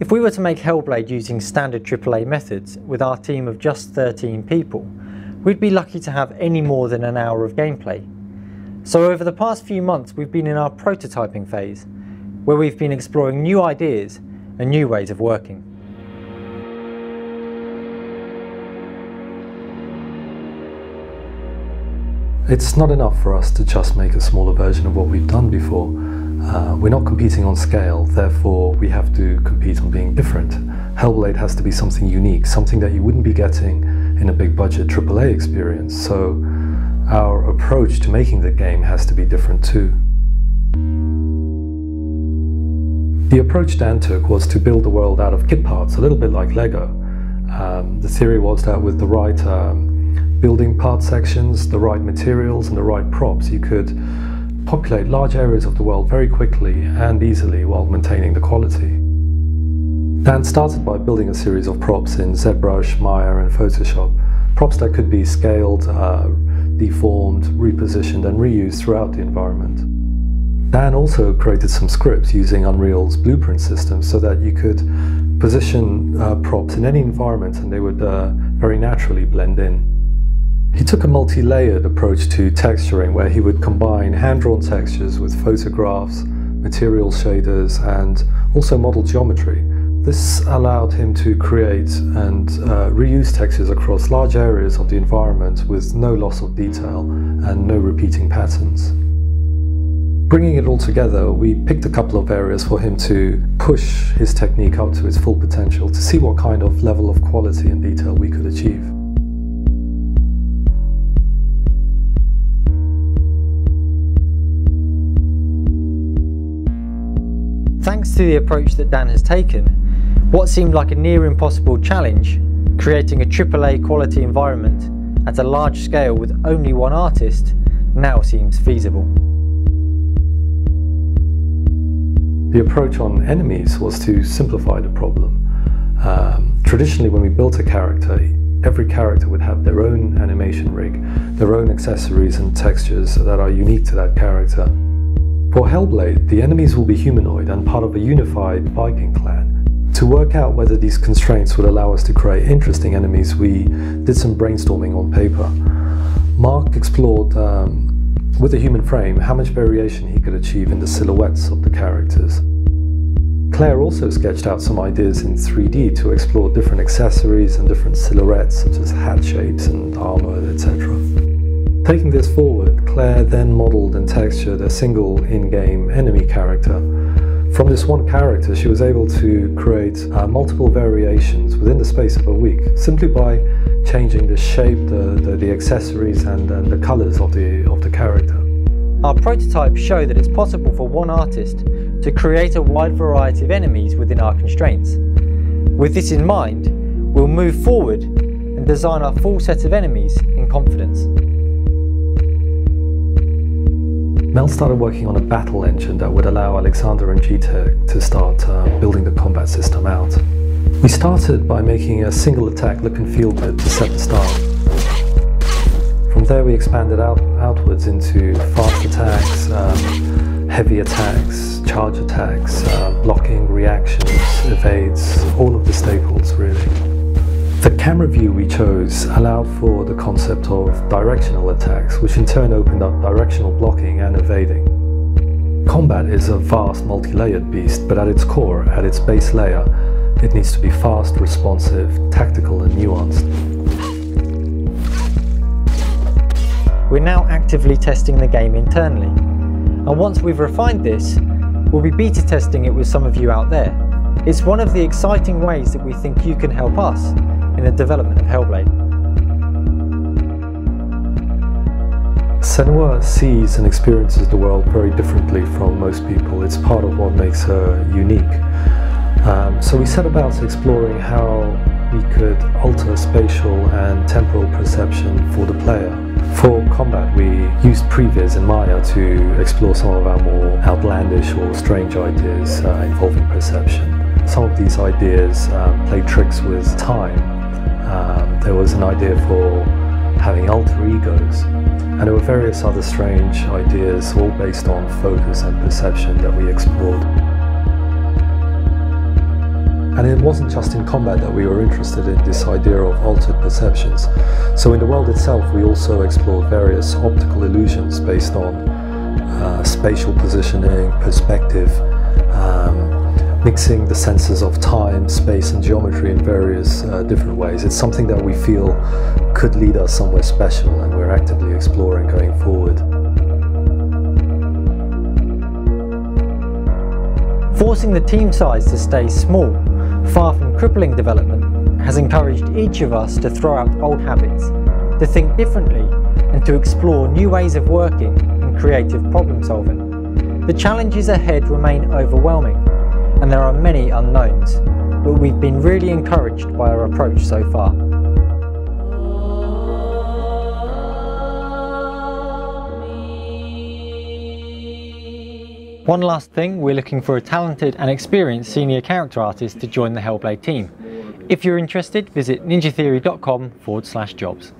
If we were to make Hellblade using standard AAA methods with our team of just 13 people, we'd be lucky to have any more than an hour of gameplay. So over the past few months we've been in our prototyping phase, where we've been exploring new ideas and new ways of working. It's not enough for us to just make a smaller version of what we've done before. We're not competing on scale, therefore we have to compete on being different. Hellblade has to be something unique, something that you wouldn't be getting in a big budget AAA experience, so our approach to making the game has to be different too. The approach Dan took was to build the world out of kit parts, a little bit like Lego. The theory was that with the right building part sections, the right materials and the right props, you could populate large areas of the world very quickly and easily while maintaining the quality. Dan started by building a series of props in ZBrush, Maya and Photoshop. Props that could be scaled, deformed, repositioned and reused throughout the environment. Dan also created some scripts using Unreal's blueprint system so that you could position props in any environment and they would very naturally blend in. He took a multi-layered approach to texturing where he would combine hand-drawn textures with photographs, material shaders and also model geometry. This allowed him to create and reuse textures across large areas of the environment with no loss of detail and no repeating patterns. Bringing it all together, we picked a couple of areas for him to push his technique up to its full potential to see what kind of level of quality and detail we could achieve. Thanks to the approach that Dan has taken, what seemed like a near impossible challenge, creating a AAA quality environment at a large scale with only one artist, now seems feasible. The approach on enemies was to simplify the problem. Traditionally, when we built a character, every character would have their own animation rig, their own accessories and textures that are unique to that character. For Hellblade, the enemies will be humanoid and part of a unified Viking clan. To work out whether these constraints would allow us to create interesting enemies, we did some brainstorming on paper. Mark explored, with a human frame, how much variation he could achieve in the silhouettes of the characters. Claire also sketched out some ideas in 3D to explore different accessories and different silhouettes such as hat shapes and armor, etc. Taking this forward, Claire then modelled and textured a single in-game enemy character. From this one character, she was able to create multiple variations within the space of a week, simply by changing the shape, the accessories and the colours of the character. Our prototypes show that it's possible for one artist to create a wide variety of enemies within our constraints. With this in mind, we'll move forward and design our full set of enemies in confidence. Mel started working on a battle engine that would allow Alexander and GTech to start building the combat system out. We started by making a single attack look and feel good to set the start. From there we expanded outwards into fast attacks, heavy attacks, charge attacks, blocking, reactions, evades, all of the staples really. The camera view we chose allowed for the concept of directional attacks, which in turn opened up directional blocking and evading. Combat is a vast multi-layered beast, but at its core, at its base layer, it needs to be fast, responsive, tactical and nuanced. We're now actively testing the game internally, and once we've refined this, we'll be beta testing it with some of you out there. It's one of the exciting ways that we think you can help us in the development of Hellblade. Senua sees and experiences the world very differently from most people. It's part of what makes her unique. So we set about exploring how we could alter spatial and temporal perception for the player. For combat, we used previs in Maya to explore some of our more outlandish or strange ideas involving perception. Some of these ideas played tricks with time. There was an idea for having alter egos, and there were various other strange ideas, all based on focus and perception, that we explored. And it wasn't just in combat that we were interested in this idea of altered perceptions. So in the world itself, we also explored various optical illusions based on spatial positioning, perspective, mixing the senses of time, space and geometry in various different ways. It's something that we feel could lead us somewhere special, and we're actively exploring going forward. Forcing the team size to stay small, far from crippling development, has encouraged each of us to throw out old habits, to think differently, and to explore new ways of working and creative problem solving. The challenges ahead remain overwhelming, and there are many unknowns, but we've been really encouraged by our approach so far. One last thing, we're looking for a talented and experienced senior character artist to join the Hellblade team. If you're interested, visit ninjatheory.com/jobs.